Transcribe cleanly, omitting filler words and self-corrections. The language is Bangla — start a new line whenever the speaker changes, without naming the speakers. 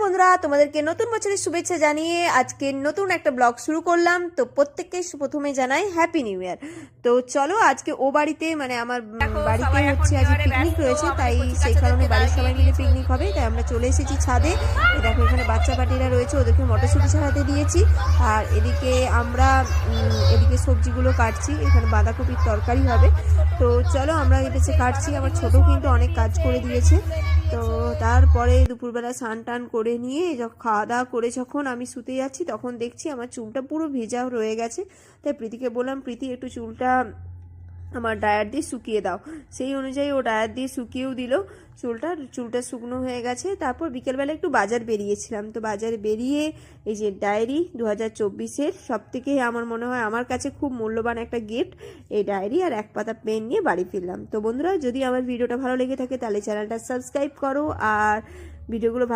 বন্ধুরা, তোমাদেরকে নতুন বছরের শুভেচ্ছা জানিয়ে আজকে নতুন একটা ব্লগ শুরু করলাম। তো প্রত্যেককে প্রথমে জানাই হ্যাপি নিউ ইয়ার। তো চলো আজকে ও বাড়িতে মানে আমার বাড়িতে হচ্ছে আজ পিকনিক রয়েছে, তাই সেই কারণে বাড়ির সবাই মিলে পিকনিক হবে। তাই আমরা চলে এসেছি ছাদে। দেখো এখানে বাচ্চা পাটিরা রয়েছে, ওদেরকে মটরশুঁটি ছাড়াতে দিয়েছি। আর এদিকে আমরা এদিকে সবজিগুলো কাটছি, এখানে বাঁধাকপির তরকারি হবে। তো চলো আমরা এটাতে কাটছি। আমার ছোট কিন্তু অনেক কাজ করে দিয়েছে। তো তারপরে দুপুরবেলা স্নান টান করে নিয়ে যখন খাওয়া দাওয়া করে যখন আমি শুতে যাচ্ছি, তখন দেখছি আমার চুলটা পুরো ভেজা রয়ে গেছে। তাই প্রীতিকে বললাম, প্রীতি একটু চুলটা আমার ড্রায়ার দিয়ে শুকিয়ে দাও। সেই অনুযায়ী ও ড্রায়ার দিয়ে শুকিয়েও দিল। চুলটা শুকনো হয়ে গেছে। তারপর বিকেলবেলা একটু বাজার বেরিয়েছিলাম। তো বাজারে বেরিয়ে এই যে ডায়েরি 2024-এর সব থেকে আমার মনে হয় আমার কাছে খুব মূল্যবান একটা গিফট, এই ডায়েরি আর এক পাতা পেন নিয়ে বাড়ি ফিরলাম। তো বন্ধুরা, যদি আমার ভিডিওটা ভালো লেগে থাকে তাহলে চ্যানেলটা সাবস্ক্রাইব করো, আর ভিডিওগুলো ভালো